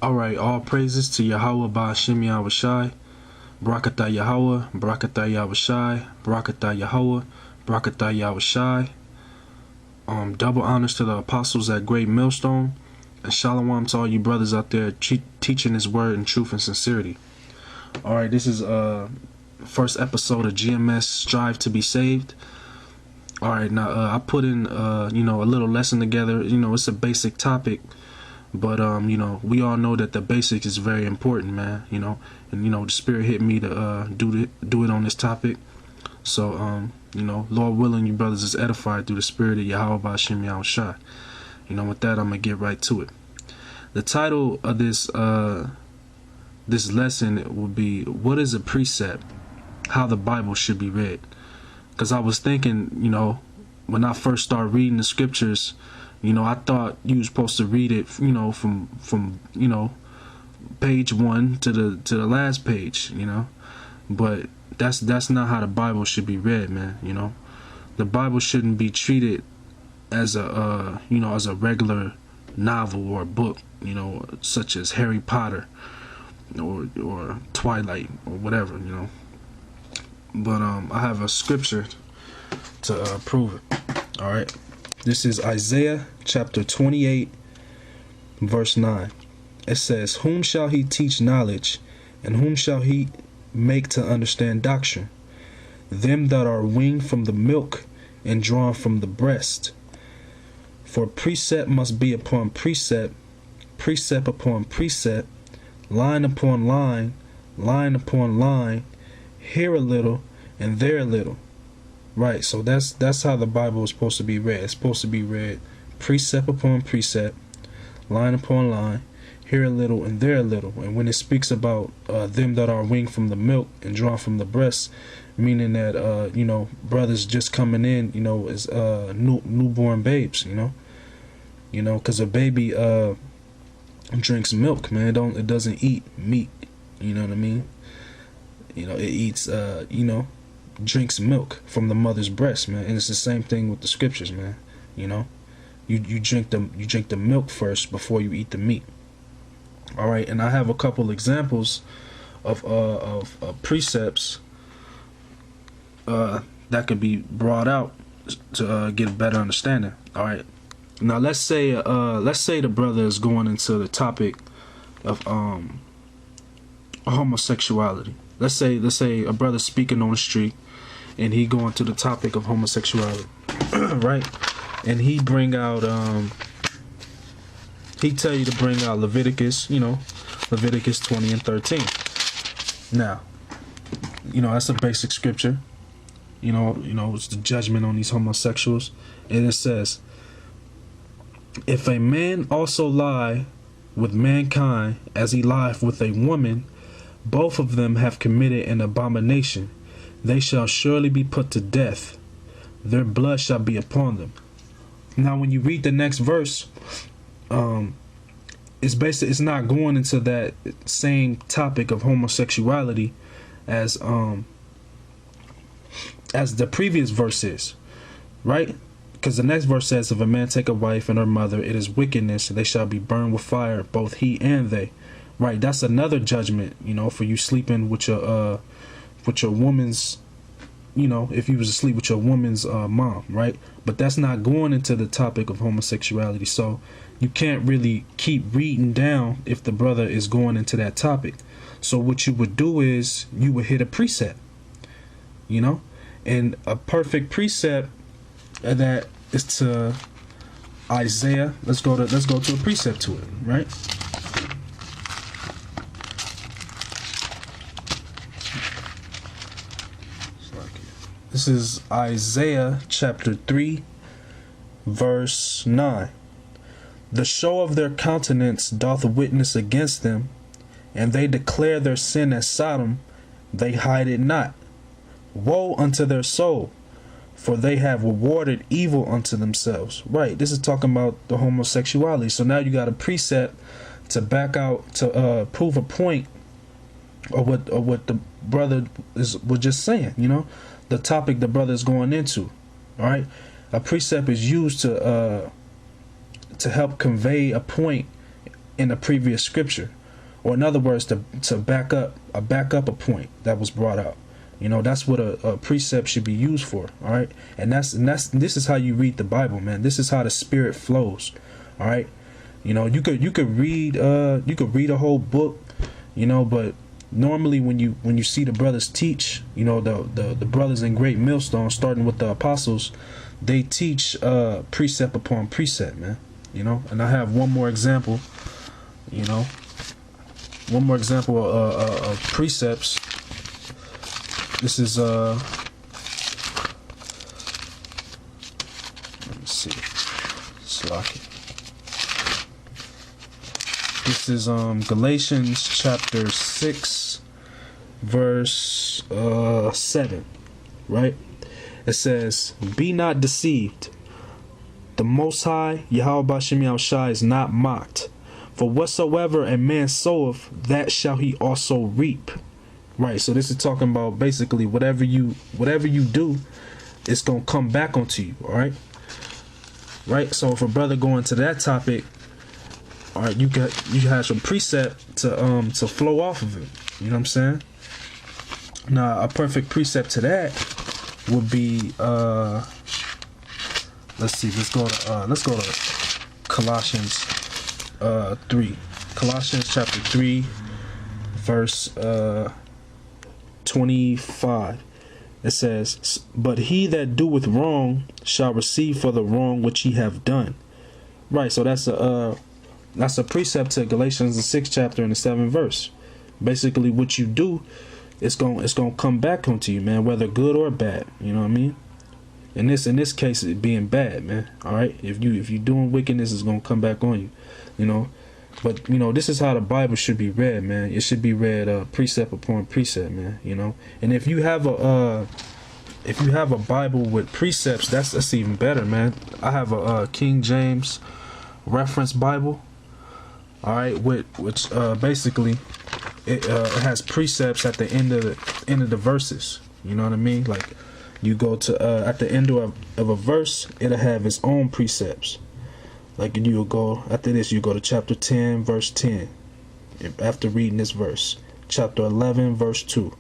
Alright, all praises to Yahweh Ba'Shem Yahushai, Barakatah Yahweh, Barakatah Yahushai, Barakatah Yahweh, Barakatah Yahushai. Double honors to the apostles at Great Millstone, and shalawam to all you brothers out there teaching His word in truth and sincerity. Alright, this is first episode of GMS Strive to be Saved. Alright, now I put in a little lesson together. It's a basic topic, but we all know that the basics is very important, man. And the Spirit hit me to do it on this topic. So Lord willing, you brothers is edified through the Spirit of Yahweh Ba'Shem Yahushai. With that, I'm gonna get right to it. The title of this lesson will be, "What is a precept? How the Bible should be read." Because I was thinking, when I first started reading the scriptures, I thought you were supposed to read it, from page 1 to the last page, but that's not how the Bible should be read, man. The Bible shouldn't be treated as a as a regular novel or book, such as Harry Potter or Twilight or whatever, But I have a scripture to prove it. All right, this is Isaiah chapter 28, verse 9. It says, "Whom shall he teach knowledge, and whom shall he make to understand doctrine? Them that are weaned from the milk and drawn from the breast. For precept must be upon precept, precept upon precept, line upon line, line upon line, here a little and there a little." Right, so that's how the Bible is supposed to be read. It's supposed to be read precept upon precept, line upon line, here a little and there a little. And when it speaks about them that are weaned from the milk and drawn from the breast, meaning that brothers just coming in, as newborn babes, because a baby drinks milk, man. It doesn't eat meat. You know what I mean? It eats drinks milk from the mother's breast, man. And it's the same thing with the scriptures, man. You drink the milk first before you eat the meat. All right, and I have a couple examples of precepts that could be brought out to get a better understanding. All right, now let's say the brother is going into the topic of homosexuality. Let's say a brother speaking on the street, and he going to the topic of homosexuality, right? And he bring out he tell you to bring out Leviticus, Leviticus 20 and 13. Now, that's a basic scripture. It's the judgment on these homosexuals, and it says, "If a man also lie with mankind as he lieth with a woman, both of them have committed an abomination. They shall surely be put to death. Their blood shall be upon them." Now, when you read the next verse, it's not going into that same topic of homosexuality as the previous verse is, right? Because the next verse says, "If a man take a wife and her mother, it is wickedness, and they shall be burned with fire, both he and they." Right, that's another judgment, for you sleeping with your woman's, if you was asleep with your woman's mom, right? But that's not going into the topic of homosexuality, so you can't really keep reading down if the brother is going into that topic. So what you would do is you would hit a precept, and a perfect precept that is to Isaiah. Let's go to a precept to it, right? This is Isaiah chapter 3, verse 9. "The show of their countenance doth witness against them, and they declare their sin as Sodom, they hide it not. Woe unto their soul, for they have rewarded evil unto themselves." Right, this is talking about the homosexuality. So now you got a precept to back out, to prove a point of what the brother was just saying, the topic the brother is going into. All right, a precept is used to help convey a point in a previous scripture, or in other words, to back up a point that was brought out. You know, that's what a precept should be used for. All right, and this is how you read the Bible, man. This is how the Spirit flows. All right, you know, you could read a whole book, you know, but normally when you see the brothers teach, you know, the brothers in Great Millstone, starting with the apostles, they teach precept upon precept, man. You know, and I have one more example. You know, one more example of precepts. This is let me see. Slack it. This is Galatians chapter 6, verse 7, right? It says, "Be not deceived. The Most High, Yahweh Bashem Yahushai, is not mocked. For whatsoever a man soweth, that shall he also reap." Right, so this is talking about basically whatever you do, it's gonna come back onto you. All right, right. So if a brother go into that topic, all right, you have some precept to flow off of it. You know what I'm saying? Now, a perfect precept to that would be let's see. Let's go to Colossians 3. Colossians chapter 3, verse 25. It says, "But he that doeth wrong shall receive for the wrong which he have done." Right, so that's a precept to Galatians the 6th chapter and the 7th verse. Basically, what you do, it's gonna come back onto you, man, whether good or bad. You know what I mean? In this case, it being bad, man. All right, if you doing wickedness, it's gonna come back on you. You know, but you know, this is how the Bible should be read, man. It should be read precept upon precept, man. You know, and if you have a Bible with precepts, that's even better, man. I have a King James reference Bible. All right, which basically it has precepts at the end of the verses. You know what I mean? Like you go to at the end of a verse, it'll have its own precepts. Like you'll go after this, you go to chapter 10, verse 10. After reading this verse, chapter 11, verse 2,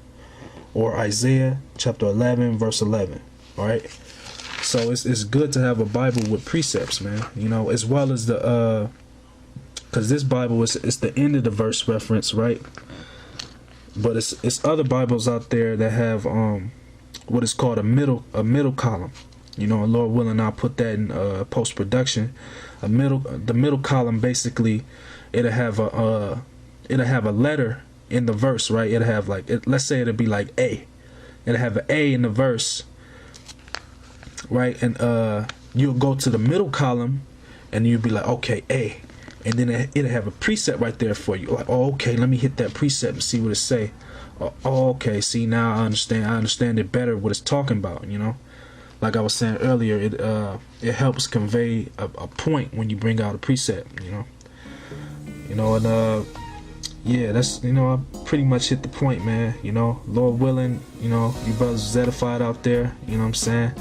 or Isaiah chapter 11, verse 11. All right. So it's good to have a Bible with precepts, man. You know, as well as the because this Bible it's the end of the verse reference, right? But it's other Bibles out there that have what is called a middle column. You know, Lord willing, I'll put that in post production. The middle column, basically, it'll have a letter in the verse, right? It'll have like let's say it'll be like A. It'll have an A in the verse, right? And you'll go to the middle column, and you'll be like, okay, A, and then it'll have a precept right there for you. Like, oh, okay, let me hit that precept and see what it say. Oh, okay, see, now I understand it better what it's talking about. You know. Like I was saying earlier, it helps convey a point when you bring out a precept, you know, and yeah, that's, you know, I pretty much hit the point, man. You know, Lord willing, you know, you brothers is edified out there, you know what I'm saying?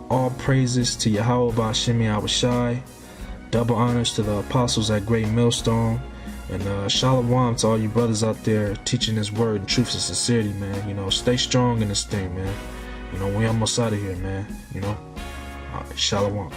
All praises to Yahweh Bashem Yahushai, double honors to the apostles at Great Millstone, and shalawam to all you brothers out there teaching His word in truth and sincerity, man. You know, stay strong in this thing, man. You know, we almost out of here, man. You know, shalawam.